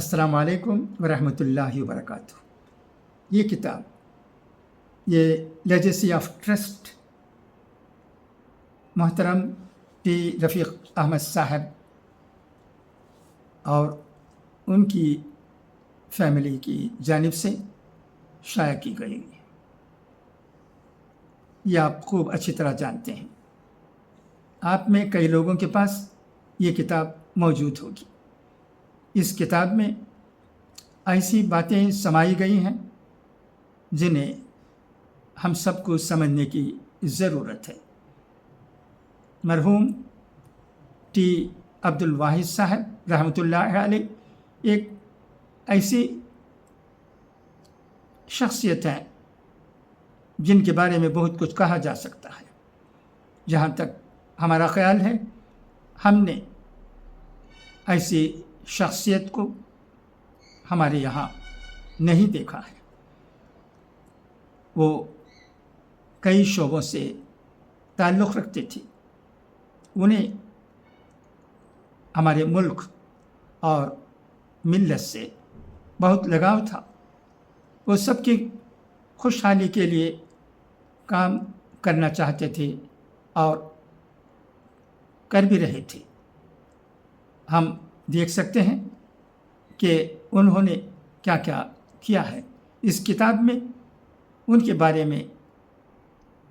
अस्सलाम वालेकुम वरहमतुल्लाहि वबरकातुह। ये किताब, ये लेजेसी ऑफ ट्रस्ट, मोहतरम टी रफ़ीक़ अहमद साहब और उनकी फैमिली की जानिब से शाया की गई है। ये आप खूब अच्छी तरह जानते हैं। आप में कई लोगों के पास ये किताब मौजूद होगी। इस किताब में ऐसी बातें समाई गई हैं जिन्हें हम सबको समझने की ज़रूरत है। मरहूम टी अब्दुल वाहिद साहब रहमतुल्लाह अलैह एक ऐसी शख्सियत हैं जिनके बारे में बहुत कुछ कहा जा सकता है। जहाँ तक हमारा ख़याल है, हमने ऐसी शख्सियत को हमारे यहाँ नहीं देखा है। वो कई शोबों से ताल्लुक़ रखते थे। उन्हें हमारे मुल्क और मिल्लत से बहुत लगाव था। वो सबकी खुशहाली के लिए काम करना चाहते थे और कर भी रहे थे। हम देख सकते हैं कि उन्होंने क्या क्या किया है। इस किताब में उनके बारे में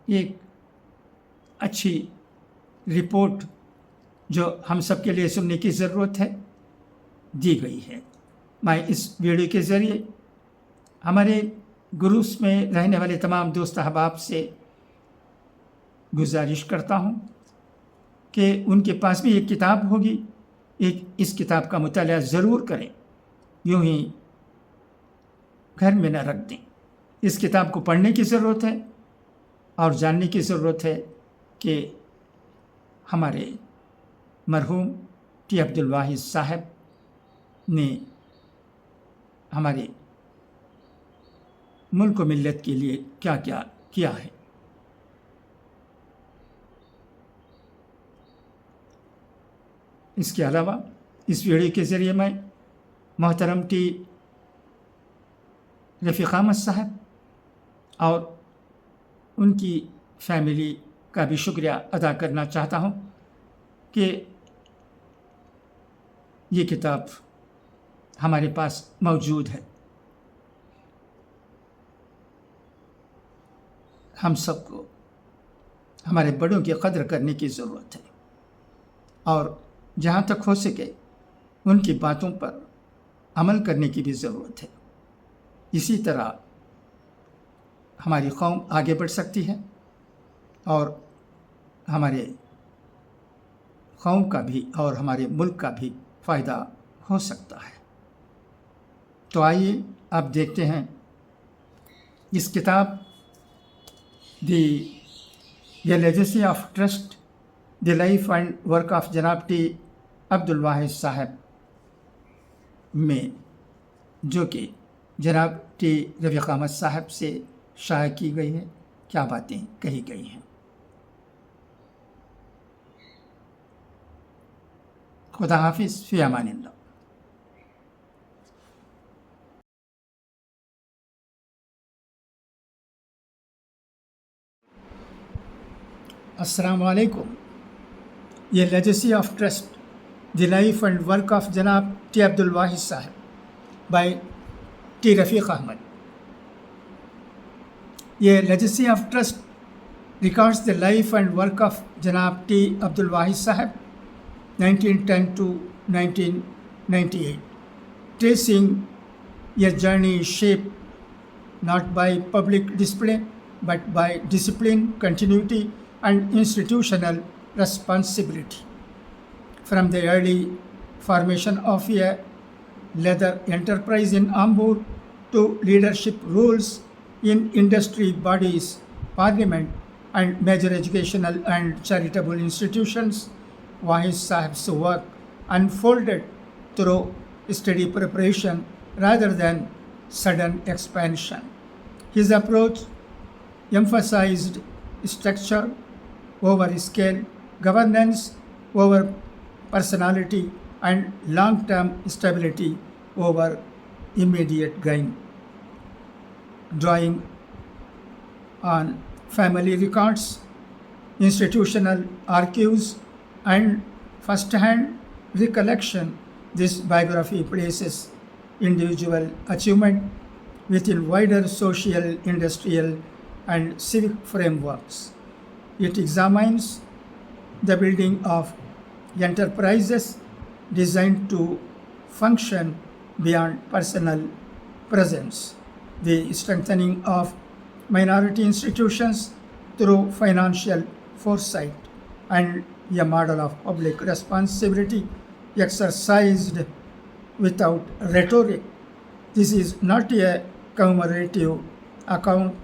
एक अच्छी रिपोर्ट जो हम सब के लिए सुनने की ज़रूरत है दी गई है। मैं इस वीडियो के ज़रिए हमारे ग्रुप्स में रहने वाले तमाम दोस्त अहबाब से गुजारिश करता हूँ कि उनके पास भी एक किताब होगी, इस किताब का मुताला ज़रूर करें, यूँ ही घर में न रख दें। इस किताब को पढ़ने की ज़रूरत है और जानने की ज़रूरत है कि हमारे मरहूम टी अब्दुल वाहिद साहब ने हमारे मुल्क व मिल्लत के लिए क्या क्या किया है। इसके अलावा इस वीडियो के ज़रिए मैं मोहतरम टी रफ़ीक़ अहमद साहब और उनकी फैमिली का भी शुक्रिया अदा करना चाहता हूँ कि ये किताब हमारे पास मौजूद है। हम सबको हमारे बड़ों की कदर करने की ज़रूरत है और जहाँ तक हो सके उनकी बातों पर अमल करने की भी ज़रूरत है। इसी तरह हमारी कौम आगे बढ़ सकती है और हमारे कौम का भी और हमारे मुल्क का भी फ़ायदा हो सकता है। तो आइए अब देखते हैं इस किताब the legacy of trust, the life and work of जनाब टी अब्दुल वाहिद साहब में, जो कि जनाब टी रफ़ीक़ अहमद साहब से शाया की गई है, क्या बातें कही गई हैं। खुदा हाफिज़, फ़ी अमानिल्लाह। अस्सलामु अलैकुम। ये legacy of trust, the life and work of जनाब टी अब्दुल वाहिद साहब बाय टी रफ़ीक़ अहमद। ये legacy of trust records the life and work of जनाब टी अब्दुल वाहिद साहब 1910 to 1998, tracing a journey shaped not by public display but by discipline, continuity and institutional responsibility. From the early formation of a leather enterprise in Ambur to leadership roles in industry bodies, parliament and major educational and charitable institutions, Wahid Sahib's work unfolded through steady preparation rather than sudden expansion. His approach emphasized structure over scale, governance over personality, and long-term stability over immediate gain, drawing on family records, institutional archives, and first-hand recollection. This biography places individual achievement within wider social, industrial, and civic frameworks. It examines the building of enterprises designed to function beyond personal presence, the strengthening of minority institutions through financial foresight, and a model of public responsibility exercised without rhetoric. This is not a commemorative account,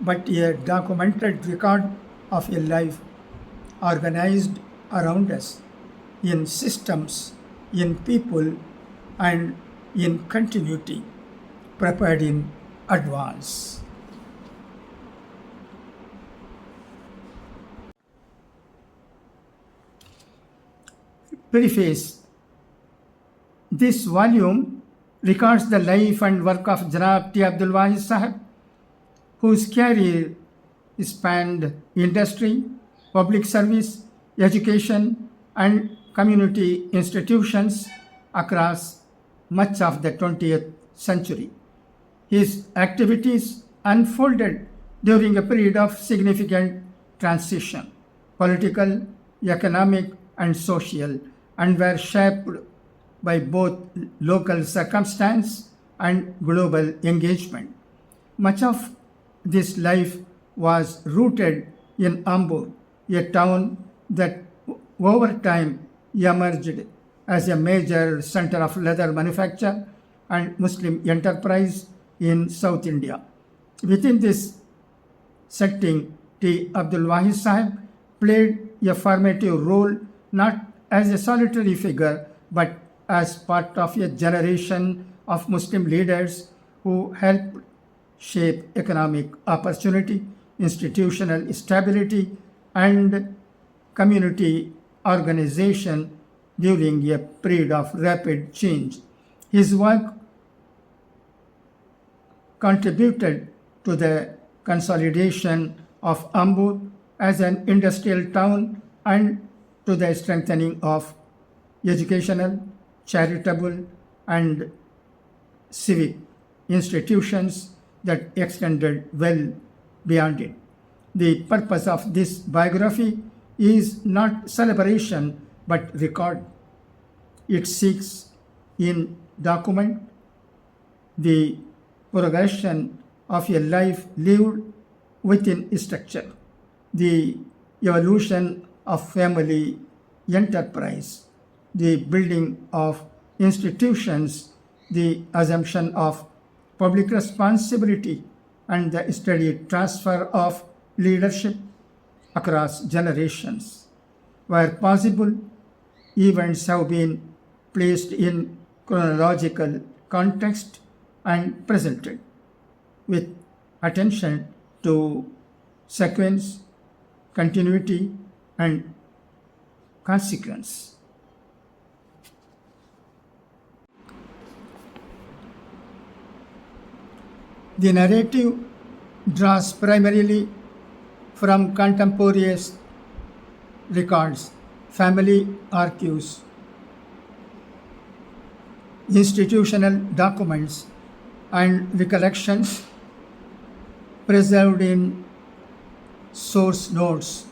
but a documented record of a life organized around us in systems, in people, and in continuity, prepared in advance. Preface. This volume records the life and work of Janab Abdul Wahid Sahib, whose career spanned industry, public service, education, and community institutions across much of the 20th century. His activities unfolded during a period of significant transition, political, economic, and social, and were shaped by both local circumstance and global engagement. Much of this life was rooted in Ambur, a town that over time emerged as a major center of leather manufacture and Muslim enterprise in South India. Within this setting, T. Abdul Wahid Sahib played a formative role not as a solitary figure but as part of a generation of Muslim leaders who helped shape economic opportunity, institutional stability, and community organization during a period of rapid change. His work contributed to the consolidation of Ambur as an industrial town and to the strengthening of educational, charitable, and civic institutions that extended well beyond it. The purpose of this biography is not celebration but record. It seeks in document the progression of a life lived within structure, the evolution of family enterprise, the building of institutions, the assumption of public responsibility, and the steady transfer of leadership across generations. Where possible, events have been placed in chronological context and presented with attention to sequence, continuity, and consequence. The narrative draws primarily from contemporaneous records, family archives, institutional documents, and recollections preserved in source notes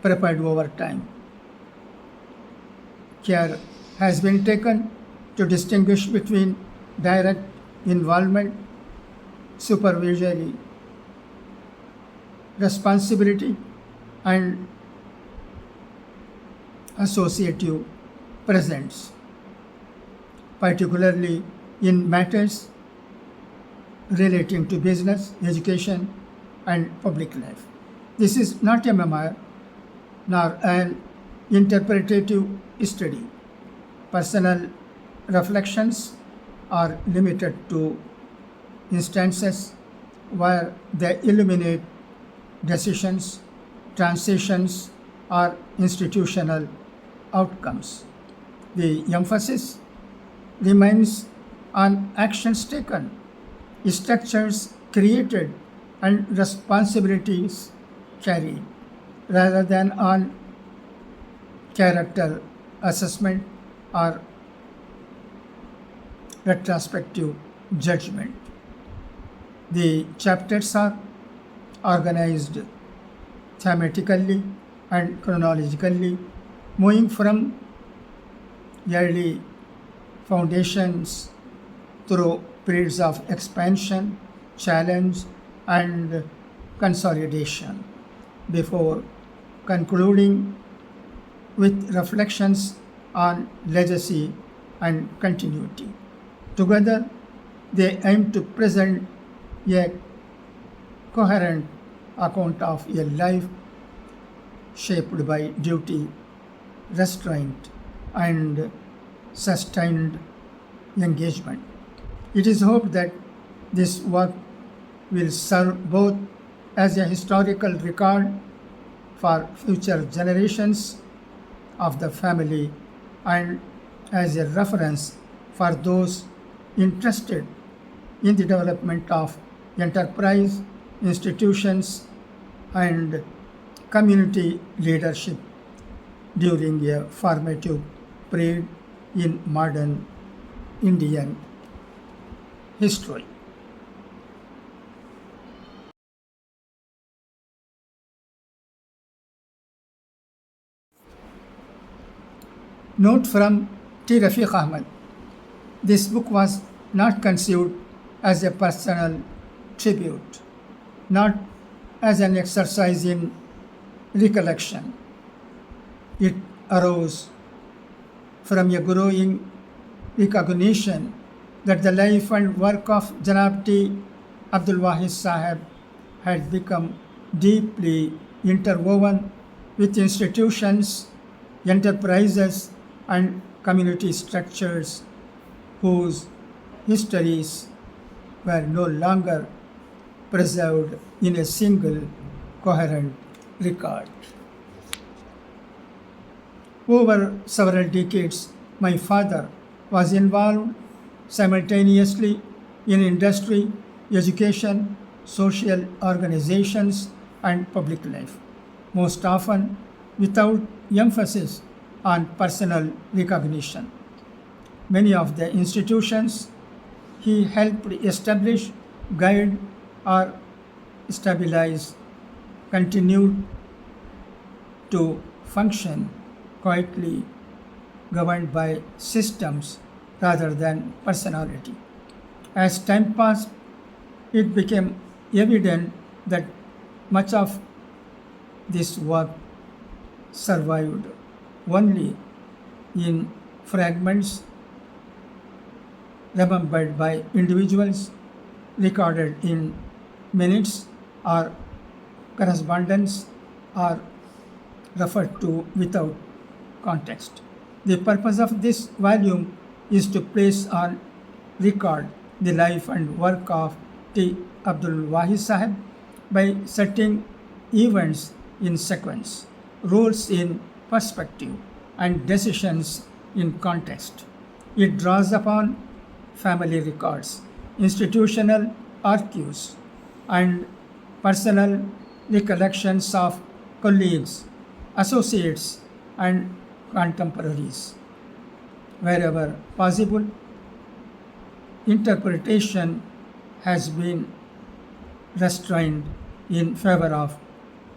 prepared over time. Care has been taken to distinguish between direct involvement, supervisory responsibility, and associative presence, particularly in matters relating to business, education, and public life. This is not a memoir nor an interpretative study. Personal reflections are limited to instances where they illuminate decisions, transitions, or institutional outcomes. The emphasis remains on actions taken, structures created, and responsibilities carried, rather than on character assessment or retrospective judgment. The chapters are organized thematically and chronologically, moving from early foundations through periods of expansion, challenge, and consolidation before concluding with reflections on legacy and continuity. Together, they aim to present a coherent account of a life shaped by duty, restraint, and sustained engagement. It is hoped that this work will serve both as a historical record for future generations of the family and as a reference for those interested in the development of enterprise, institutions, and community leadership during a formative period in modern Indian history. Note from T. Rafiq Ahmad. This book was not conceived as a personal tribute, not as an exercise in recollection. It arose from a growing recognition that the life and work of Janab T. Abdul Wahid Sahib had become deeply interwoven with institutions, enterprises, and community structures whose histories were no longer preserved in a single coherent record. Over several decades, my father was involved simultaneously in industry, education, social organizations, and public life, most often without emphasis on personal recognition. Many of the institutions he helped establish, guide, or stabilize continued to function quietly, governed by systems rather than personality. As time passed, it became evident that much of this work survived only in fragments remembered by individuals, recorded in minutes or correspondence, or referred to without context. The purpose of this volume is to place on record the life and work of T. Abdul Wahid Sahib by setting events in sequence, roles in perspective, and decisions in context. It draws upon family records, institutional archives, and personal recollections of colleagues, associates, and contemporaries. Wherever possible, interpretation has been restrained in favor of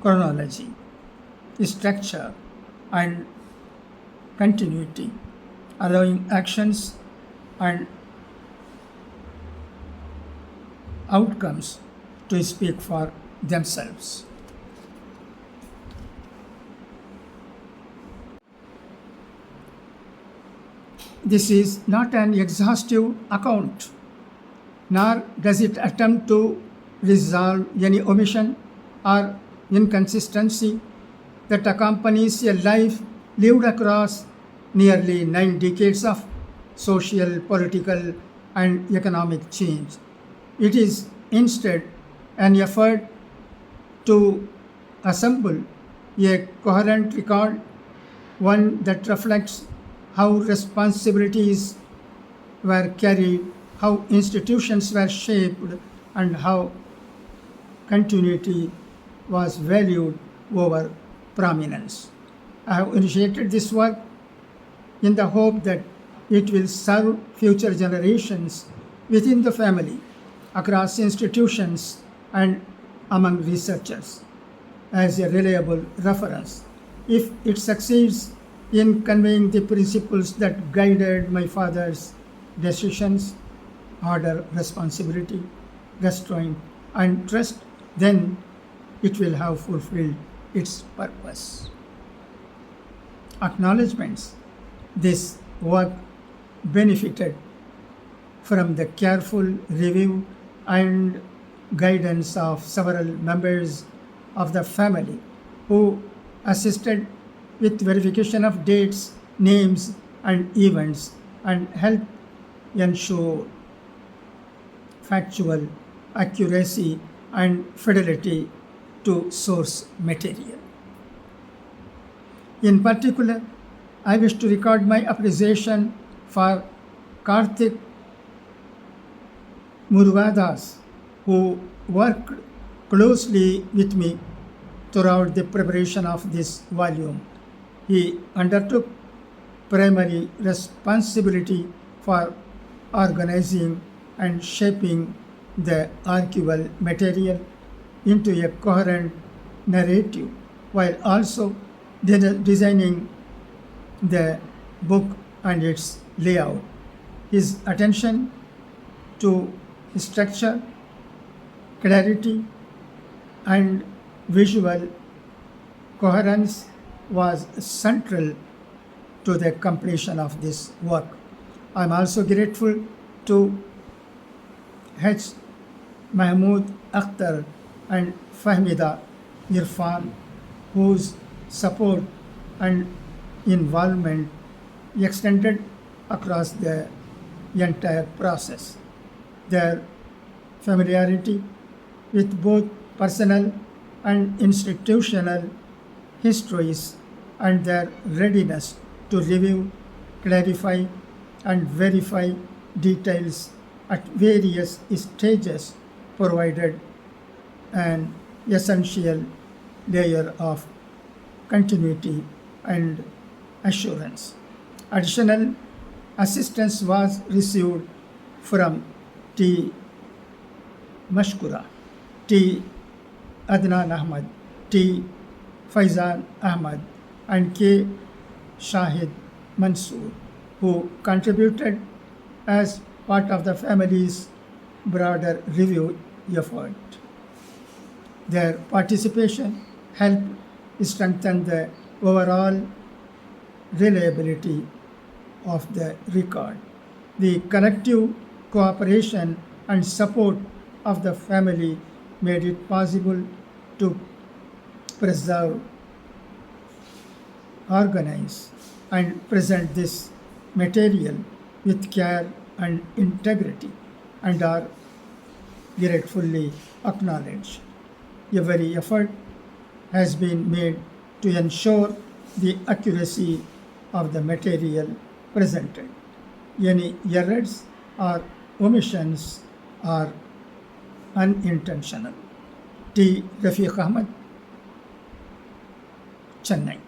chronology, structure, and continuity, allowing actions and outcomes to speak for themselves. This is not an exhaustive account, nor does it attempt to resolve any omission or inconsistency that accompanies a life lived across nearly 9 decades of social, political, and economic change. It is instead an effort to assemble a coherent record, one that reflects how responsibilities were carried, how institutions were shaped, and how continuity was valued over prominence. I have initiated this work in the hope that it will serve future generations within the family, across institutions, and among researchers as a reliable reference. If it succeeds in conveying the principles that guided my father's decisions, order, responsibility, restraint, and trust, then it will have fulfilled its purpose. Acknowledgements. This work benefited from the careful review and guidance of several members of the family who assisted with verification of dates, names, and events and helped ensure factual accuracy and fidelity to source material. In particular, I wish to record my appreciation for Karthik Murugadas, who worked closely with me throughout the preparation of this volume. He undertook primary responsibility for organizing and shaping the archival material into a coherent narrative, while also designing the book and its layout. His attention to structure, clarity, and visual coherence was central to the completion of this work. I am also grateful to H. Mahmood Akhtar and Fahmida Irfan, whose support and involvement extended across the entire process. Their familiarity with both personal and institutional histories and their readiness to review, clarify, and verify details at various stages provided an essential layer of continuity and assurance. Additional assistance was received from T. Mashkura, T. Adnan Ahmad, T. Faizan Ahmad, and K. Shahid Mansoor, who contributed as part of the family's broader review effort. Their participation helped strengthen the overall reliability of the record. The collective cooperation and support of the family made it possible to preserve, organize, and present this material with care and integrity, and are gratefully acknowledged. Every effort has been made to ensure the accuracy of the material presented. Any errors or omissions are unintentional. T. Rafiq Ahmad, Chennai.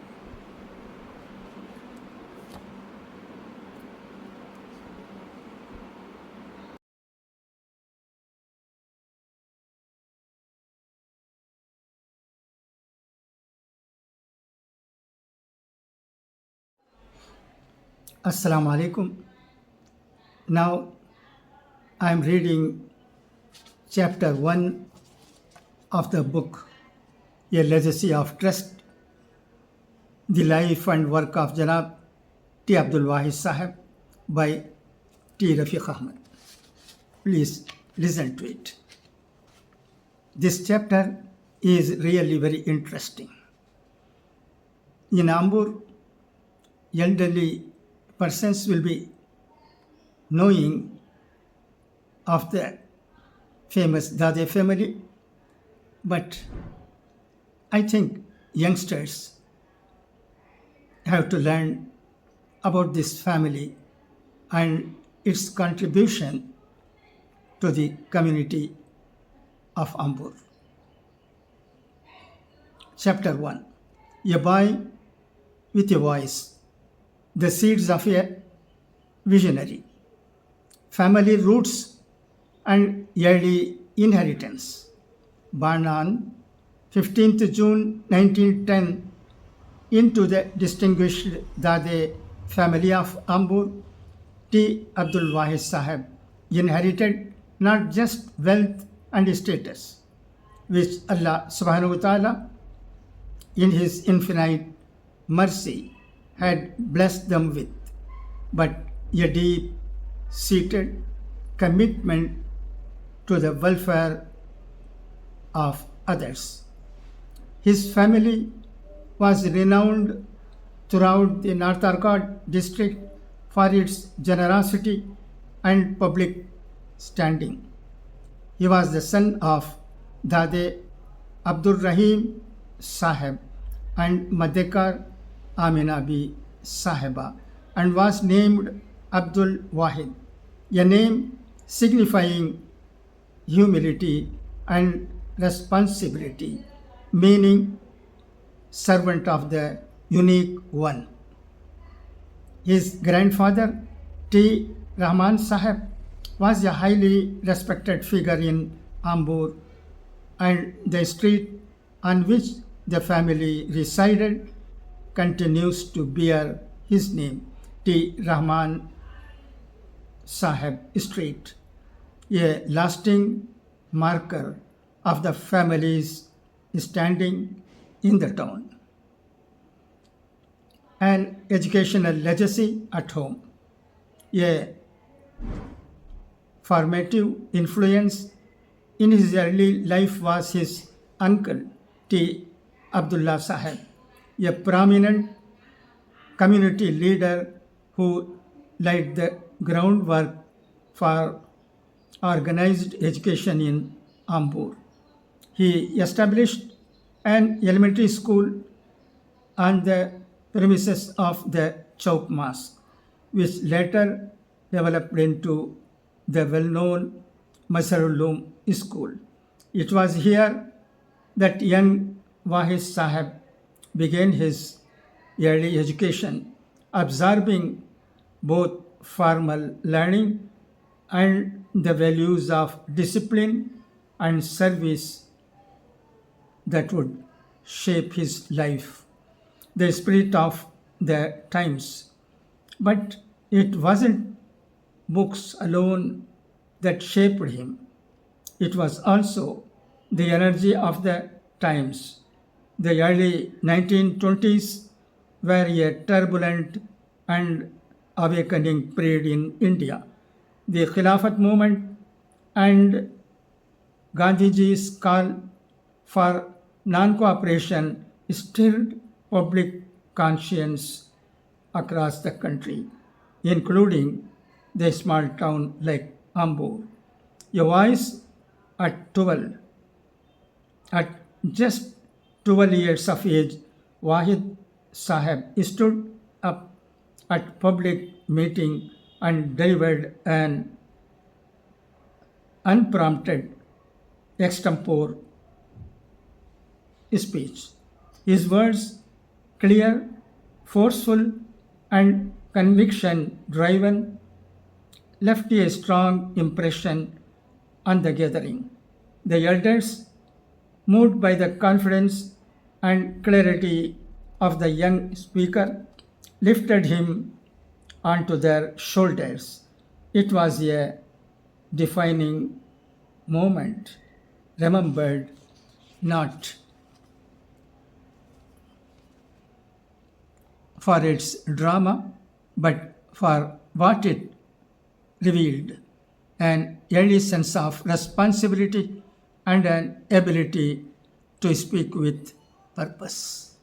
Assalamu alaikum. Now I am reading chapter 1 of the book, A Legacy of Trust, the life and work of Janab T. Abdul Wahid Sahib by T. Rafiq Ahmad. Please listen to it. This chapter is really very interesting. In Ambur, elderly persons will be knowing of the famous Dade family, but I think youngsters have to learn about this family and its contribution to the community of Ambur. Chapter 1. A Boy with a Voice. The Seeds of a Visionary. Family Roots and Early Inheritance. Born on 15th June 1910 into the distinguished Dade family of Ambur, T. Abdul Wahid Sahib inherited not just wealth and status, which Allah subhanahu wa ta'ala in His infinite mercy had blessed them with, but a deep-seated commitment to the welfare of others. His family was renowned throughout the North Arcot district for its generosity and public standing. He was the son of Dade Abdul Rahim Sahib and Madekar Aminabi Sahiba, and was named Abdul Wahid, a name signifying humility and responsibility, meaning servant of the unique one. His grandfather, T. Rahman Sahib, was a highly respected figure in Ambur, and the street on which the family resided continues to bear his name, T. Rahman Sahib Street, a lasting marker of the family's standing in the town. An educational legacy at home. A formative influence in his early life was his uncle, T. Abdullah Sahib, a prominent community leader who laid the groundwork for organized education in Ambur. He established an elementary school on the premises of the Chowk Mosque, which later developed into the well-known Masarulum School. It was here that young Wahid Sahib began his early education, absorbing both formal learning and the values of discipline and service that would shape his life, the spirit of the times. But it wasn't books alone that shaped him. It was also the energy of the times. The early 1920s were a turbulent and awakening period in India. The Khilafat movement and Gandhiji's call for non-cooperation stirred public conscience across the country, including the small town like Ambur. A voice at 12. At just 12 years of age, Wahid Sahib stood up at public meeting and delivered an unprompted extempore speech. His words, clear, forceful, and conviction-driven, left a strong impression on the gathering. The elders, moved by the confidence and clarity of the young speaker, lifted him onto their shoulders. It was a defining moment, remembered not for its drama, but for what it revealed, an early sense of responsibility and an ability to speak with purpose.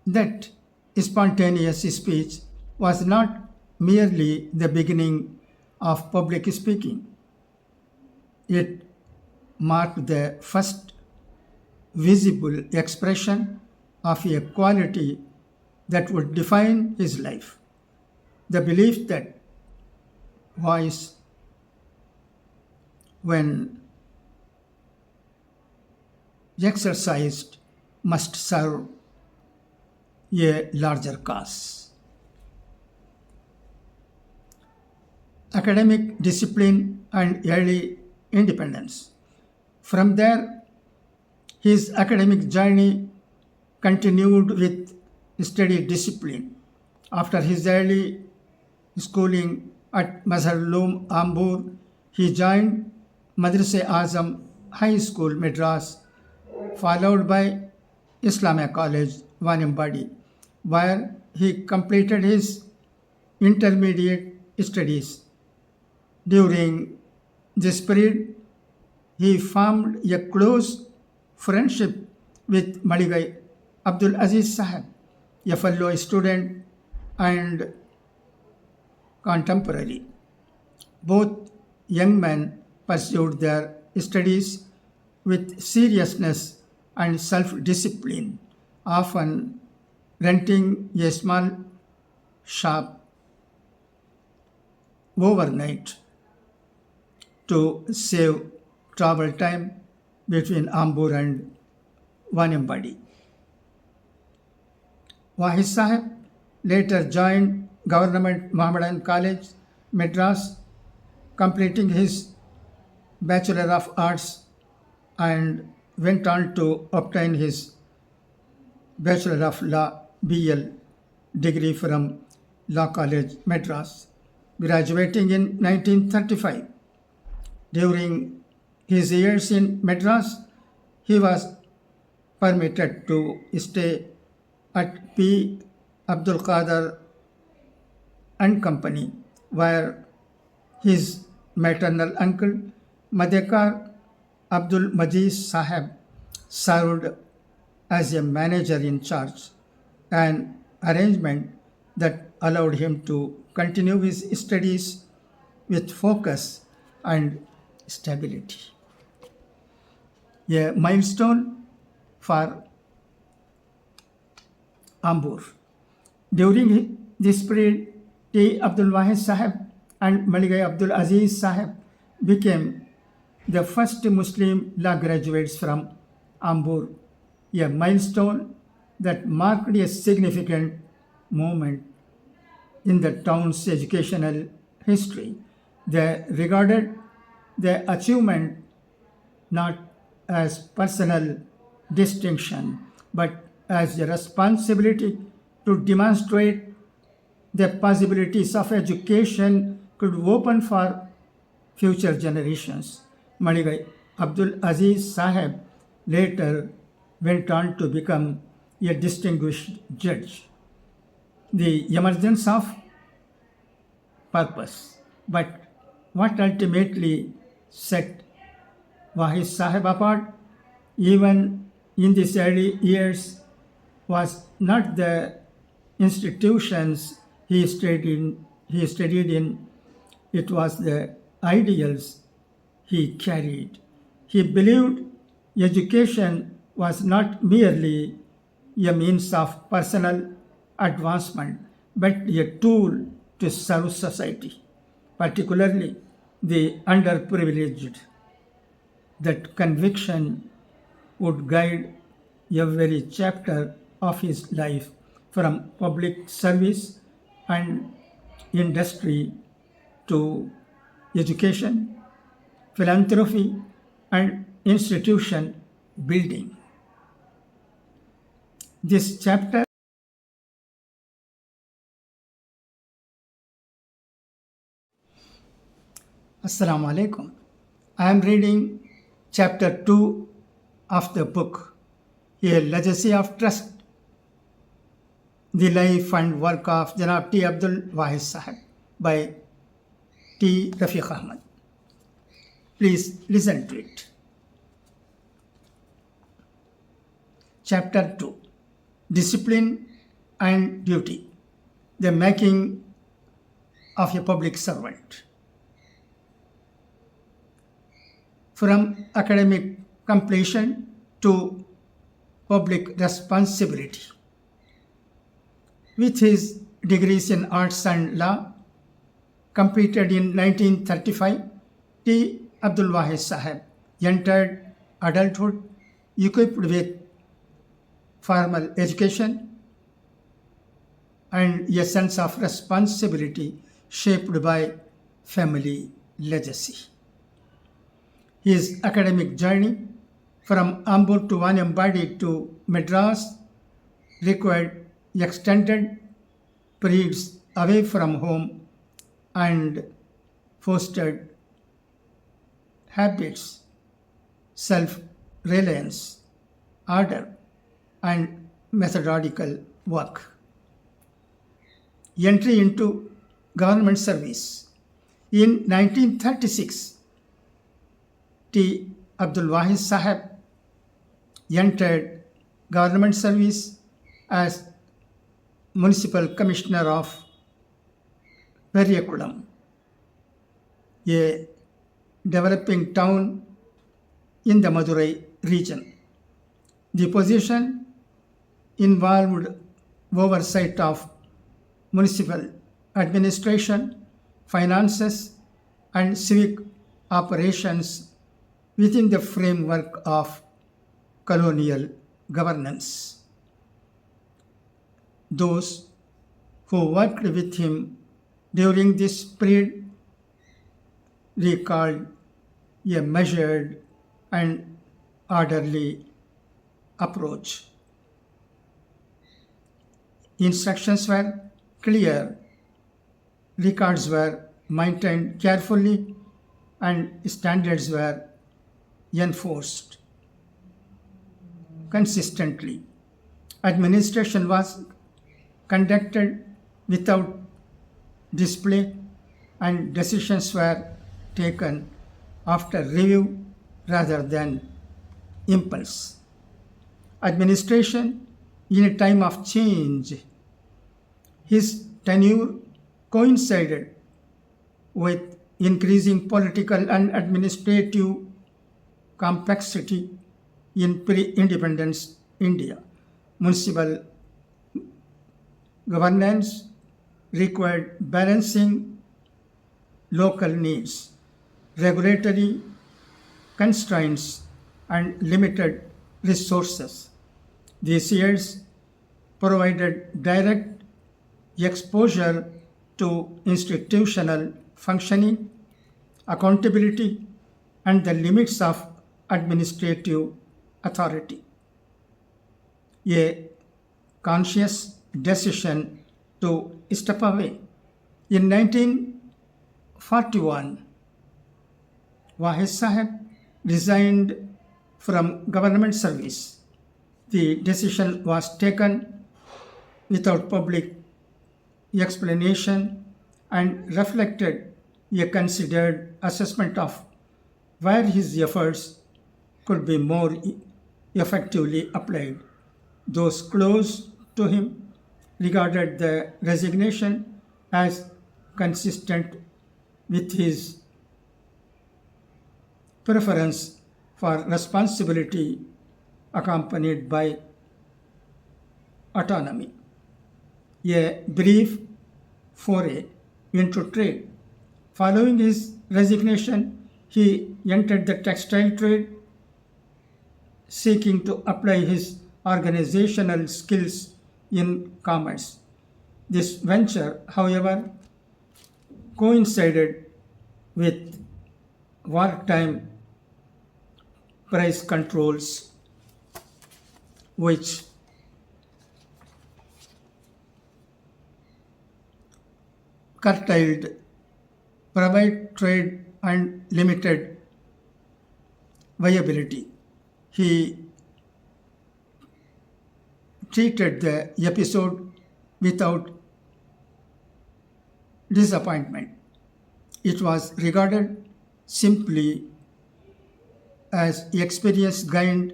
That spontaneous speech was not merely the beginning of public speaking. It marked the first visible expression of a quality that would define his life, the belief that voice, when exercised, must serve a larger cause. Academic discipline and early independence. From there, his academic journey continued with steady discipline. After his early schooling at Mazharloom, Ambur, he joined Madrasa-e-Azam High School, Madras, followed by Islamia College, Wanembadi, where he completed his intermediate studies. During this period, he formed a close friendship with Maligai Abdul Aziz Sahib, a fellow student and contemporary. Both young men pursued their studies with seriousness and self-discipline, often renting a small shop overnight to save travel time between Ambur and Wanembadi. Wahid Sahib later joined Government Mohammedan College, Madras, completing his Bachelor of Arts and went on to obtain his Bachelor of Law BL degree from Law College, Madras, graduating in 1935. During his years in Madras, he was permitted to stay at P. Abdul Qadir and Company, where his maternal uncle Madekar Abdul Majid Sahib served as a manager in charge, an arrangement that allowed him to continue his studies with focus and stability. A milestone for Ambur. During this period, T. Abdul Wahid Sahib and Maligai Abdul Aziz Sahib became the first Muslim law graduates from Ambur, a milestone that marked a significant moment in the town's educational history. They regarded the achievement not as personal distinction, but as a responsibility to demonstrate the possibilities of education could open for future generations. Maligai Abdul Aziz Sahib later went on to become a distinguished judge. The emergence of purpose. But what ultimately set Wahid Sahib apart, even in these early years, was not the institutions he studied in, it was the ideals he carried. He believed education was not merely a means of personal advancement, but a tool to serve society, particularly the underprivileged. That conviction would guide every chapter of his life, from public service and industry to education, philanthropy, and institution building. This chapter Assalamu alaikum. I am reading chapter 2 of the book, A Legacy of Trust, the life and work of Janab T. Abdul Wahid Sahib by T. Rafiq Ahmad. Please listen to it. Chapter 2, Discipline and Duty, the making of a public servant. From academic completion to public responsibility. With his degrees in arts and law, completed in 1935. T. Abdul Wahid Sahib entered adulthood equipped with formal education and a sense of responsibility shaped by family legacy. His academic journey from Ambur to Vanambadi to Madras required extended periods away from home and fostered habits, self-reliance, order, and methodical work. Entry into government service. In 1936, T. Abdul Wahid Sahib entered government service as Municipal Commissioner of Periykulam, a developing town in the Madurai region. The position involved oversight of municipal administration, finances, and civic operations within the framework of colonial governance. Those who worked with him during this period recalled a measured and orderly approach. Instructions were clear, records were maintained carefully, and standards were enforced consistently. Administration was conducted without display, and decisions were taken after review rather than impulse. Administration in a time of change. His tenure coincided with increasing political and administrative complexity in pre-independence India. Municipal governance required balancing local needs, regulatory constraints, and limited resources. These years provided direct exposure to institutional functioning, accountability, and the limits of administrative authority. A conscious decision to step away. In 1941, Wahid Sahib resigned from government service. The decision was taken without public explanation and reflected a considered assessment of where his efforts could be more effectively applied. Those close to him regarded the resignation as consistent with his preference for responsibility accompanied by autonomy. A brief foray into trade. Following his resignation, he entered the textile trade, seeking to apply his organizational skills in commerce. This venture, however, coincided with wartime price controls, which curtailed private trade and limited viability. He treated the episode without disappointment. It was regarded simply as experience gained,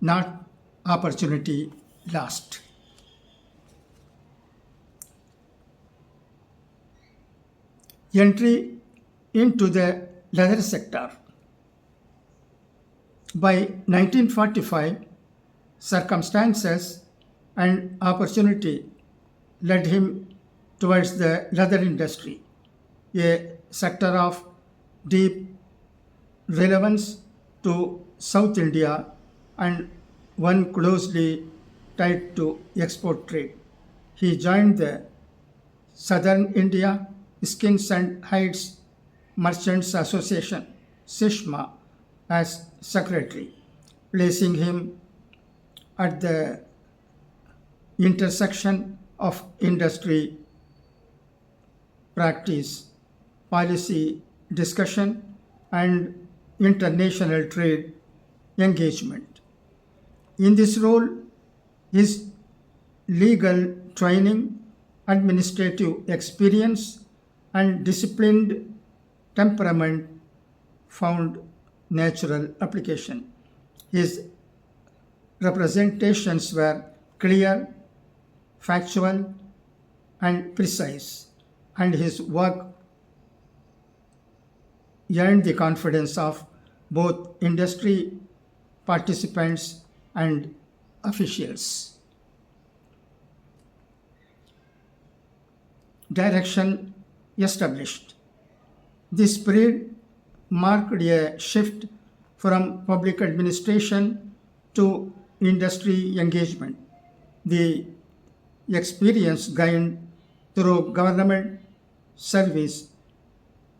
not opportunity lost. Entry into the leather sector. By 1945, circumstances and opportunity led him towards the leather industry, a sector of deep relevance to South India and one closely tied to export trade. He joined the Southern India Skins and Hides Merchants Association, SISHMA, as secretary, placing him at the intersection of industry, practice, policy discussion, and international trade engagement. In this role, his legal training, administrative experience, and disciplined temperament found natural application. His representations were clear, factual, and precise, and his work earned the confidence of both industry participants and officials. Direction established. This period marked a shift from public administration to industry engagement. The experience gained through government service,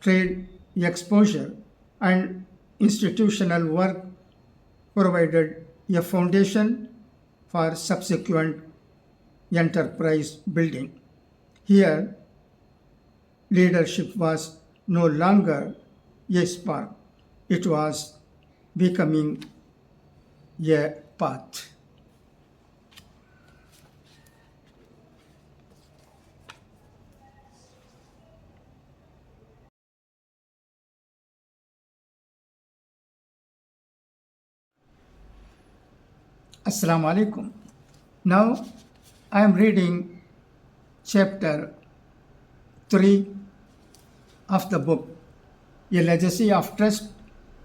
trade exposure, and institutional work provided a foundation for subsequent enterprise building. Here, leadership was no longer a spark, it was becoming a path. Assalamu alaikum. Now I am reading chapter 3 of the book, A Legacy of Trust,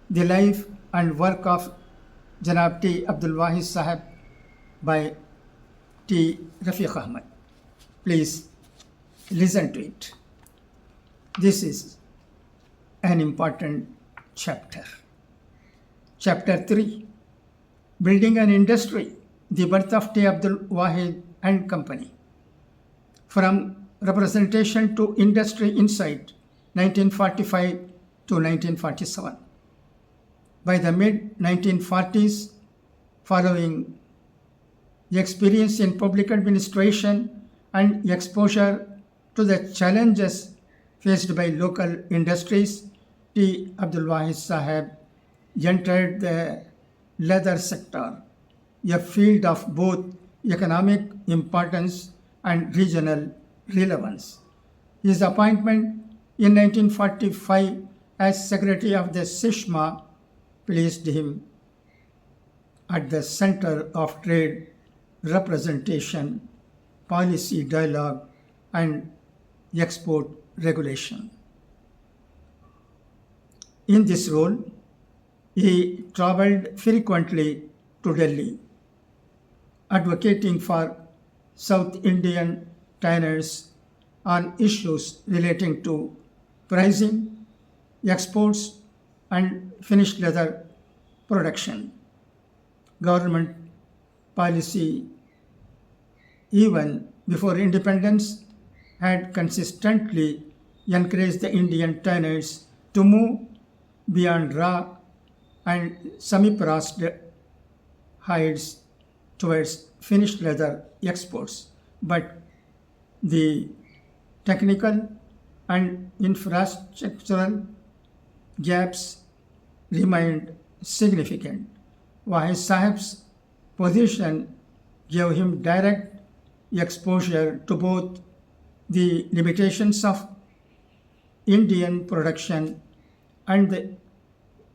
the Life and Work of Janab T. Abdul Wahid Sahib by T. Rafiq Ahmad. Please listen to it. This is an important chapter. Chapter 3, Building an Industry, the birth of T. Abdul Wahid and Company. From representation to industry insight, 1945 to 1947. By the mid-1940s, following experience in public administration and exposure to the challenges faced by local industries, T. Abdul Wahid Sahib entered the leather sector, a field of both economic importance and regional relevance. His appointment in 1945 as Secretary of the SISHMA placed him at the center of trade representation, policy dialogue, and export regulation. In this role, he traveled frequently to Delhi, advocating for South Indian tanners on issues relating to pricing, exports, and finished leather production. Government policy, even before independence, had consistently encouraged the Indian tanners to move beyond raw and semi-processed hides towards finished leather exports, but the technical and infrastructural gaps remained significant. Wahid Sahib's position gave him direct exposure to both the limitations of Indian production and the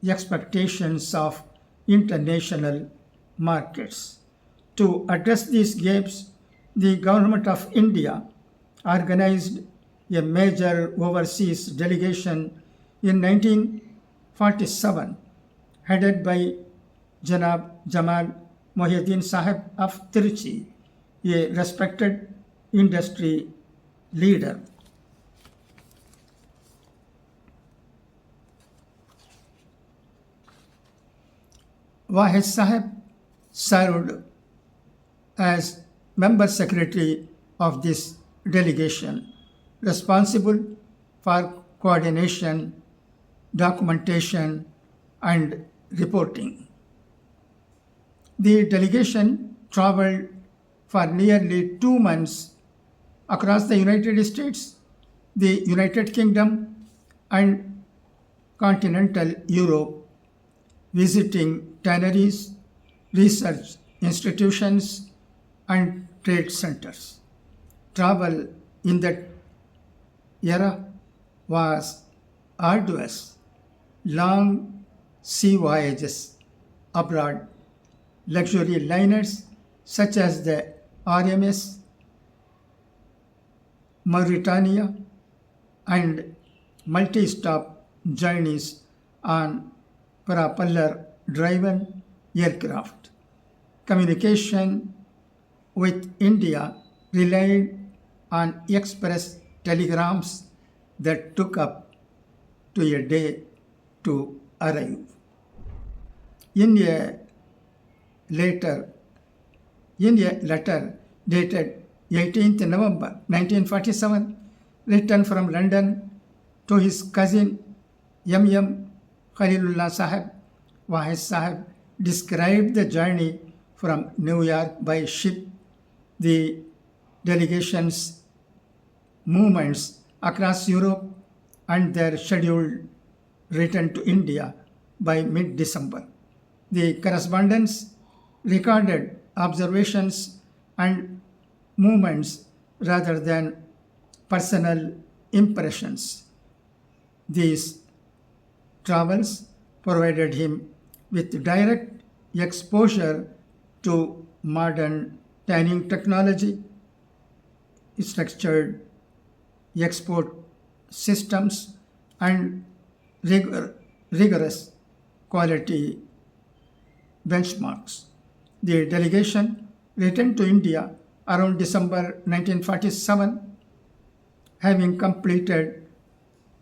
expectations of international markets. To address these gaps, the Government of India organized a major overseas delegation in 1947, headed by Janab Jamal Mohiuddin Sahib of Trichy, a respected industry leader. Wahid Sahib served as member secretary of this delegation, responsible for coordination, documentation, and reporting. The delegation traveled for nearly 2 months across the United States, the United Kingdom, and continental Europe, visiting tanneries, research institutions, and trade centers. Travel in that era was arduous. Long sea voyages abroad, luxury liners such as the RMS Mauritania, and multi-stop journeys on propeller-driven aircraft. Communication with India relied on express telegrams that took up to a day to arrive. In a letter dated 18th November 1947, written from London to his cousin M. Khalilullah Sahib, Wahid Sahib described the journey from New York by ship, the delegation's movements across Europe, and their scheduled return to India by mid-December. The correspondence recorded observations and movements rather than personal impressions. These travels provided him with direct exposure to modern tanning technology, structured export systems, and rigorous quality benchmarks. The delegation returned to India around December 1947, having completed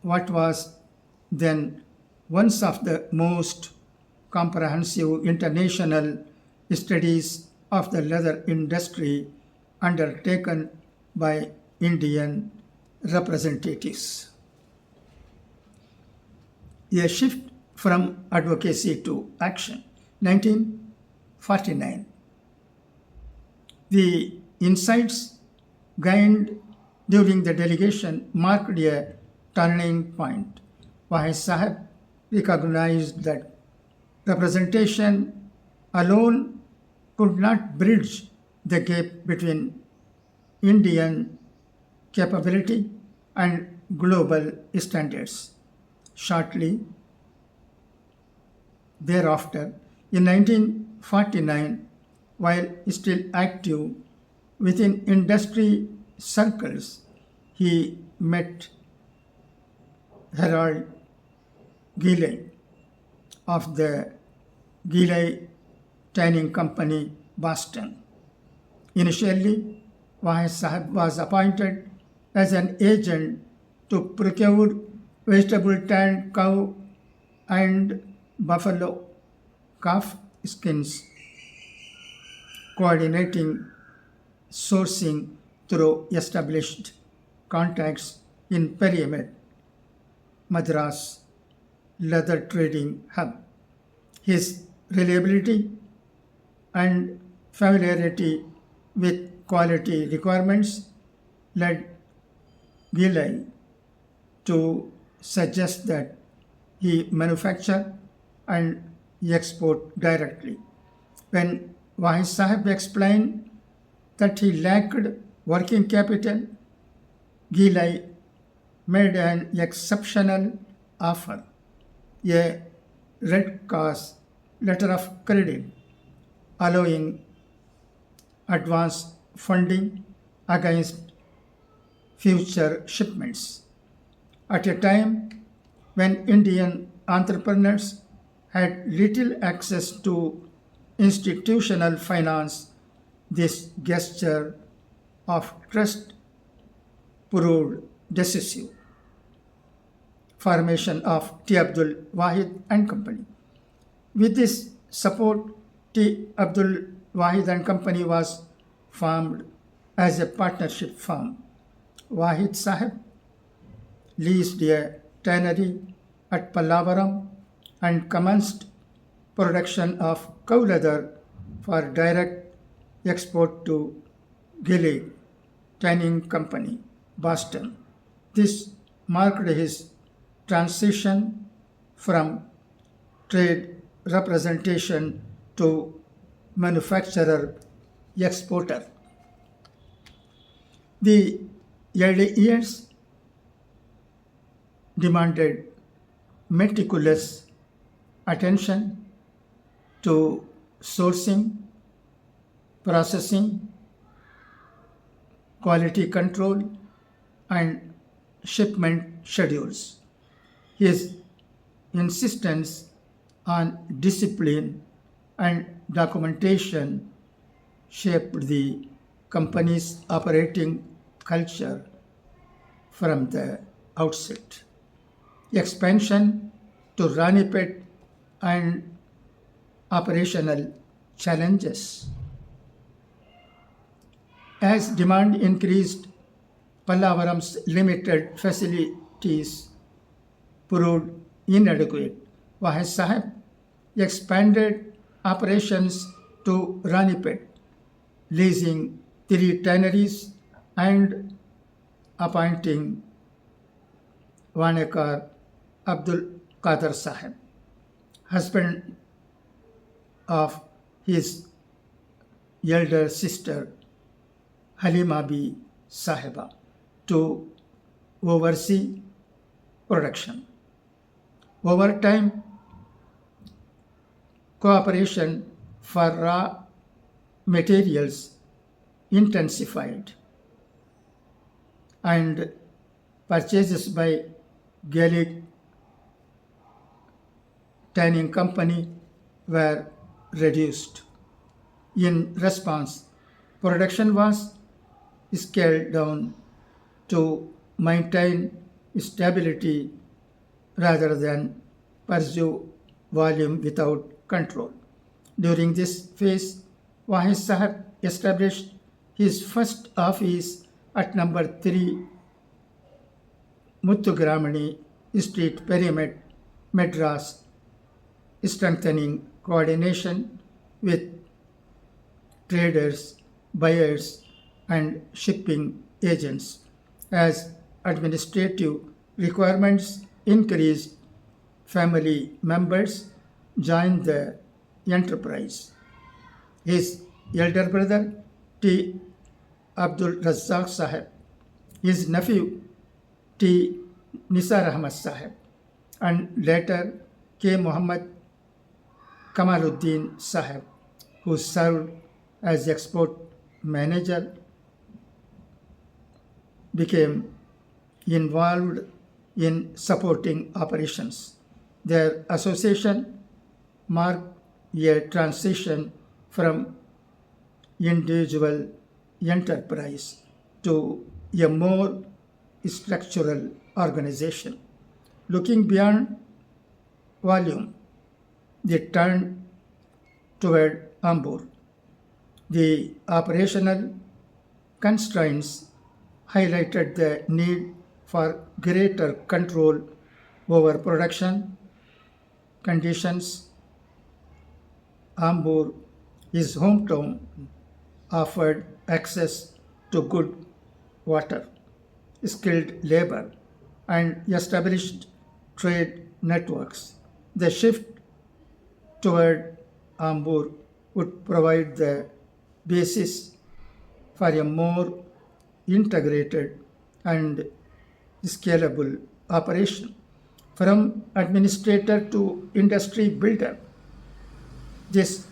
what was then one of the most comprehensive international studies of the leather industry undertaken by Indian representatives. A shift from advocacy to action. 1949. The insights gained during the delegation marked a turning point. Wahid Sahib recognized that representation alone could not bridge the gap between Indian capability and global standards. Shortly thereafter, in 1949, while still active within industry circles, he met Harold Gilley of the Gilley Tanning Company, Boston. Initially, Wahid Sahib was appointed as an agent to procure vegetable tanned cow and buffalo calf skins, coordinating sourcing through established contacts in Pyramid, Madras leather trading hub. His reliability and familiarity with quality requirements led Gilley to suggest that he manufacture and export directly. When Wahid Sahib explained that he lacked working capital, Gilley made an exceptional offer, a Red Cross letter of credit, allowing advance funding against future shipments. At a time when Indian entrepreneurs had little access to institutional finance, this gesture of trust proved decisive. Formation of T. Abdul, Wahid and Company. With this support, T. Abdul, Wahid and Company was formed as a partnership firm. Wahid Sahib leased a tannery at Pallavaram and commenced production of cow leather for direct export to Gillig Tanning Company, Boston. This marked his transition from trade representation to manufacturer exporter. The early years demanded meticulous attention to sourcing, processing, quality control, and shipment schedules. His insistence on discipline and documentation shaped the company's operating culture from the outset. Expansion to Ranipet and operational challenges. As demand increased, Pallavaram's limited facilities proved inadequate. Wahid Sahib expanded operations to Ranipet, leasing 3 tanneries and appointing Wanekar Abdul Qadir Sahib, husband of his elder sister Halima B. Sahiba, to oversee production. Over time, cooperation for raw materials intensified, and purchases by Gillig Tanning Company were reduced. In response, production was scaled down to maintain stability rather than pursue volume without control. During this phase, Wahid Sahib established his first office at number 3 Muthugramani Street, Pyramid, Madras, strengthening coordination with traders, buyers, and shipping agents. As administrative requirements increased, family members joined the enterprise. His elder brother, T. Abdul Razzaq Sahib, his nephew, T. Nisar Ahmad Sahib, and later K. Muhammad Kamaluddin Sahib, who served as export manager, became involved in supporting operations. Their association marked a transition from individual enterprise to a more structural organization. Looking beyond volume, they turned toward Ambur. The operational constraints highlighted the need for greater control over production conditions. Ambur, his hometown, offered access to good water, skilled labor, and established trade networks. The shift toward Ambur would provide the basis for a more integrated and scalable operation. From administrator to industry builder, this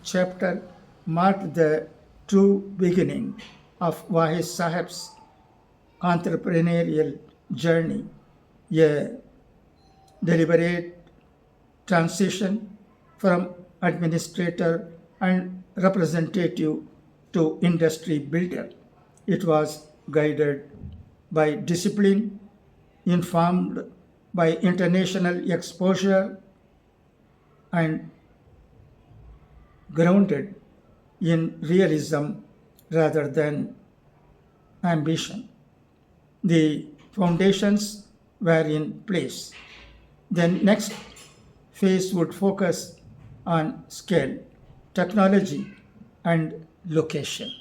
chapter marked the true beginning of Wahid Sahib's entrepreneurial journey, a deliberate transition from administrator and representative to industry builder. It was guided by discipline, informed by international exposure, and grounded in realism rather than ambition. The foundations were in place. Then next phase would focus on scale, technology, and location.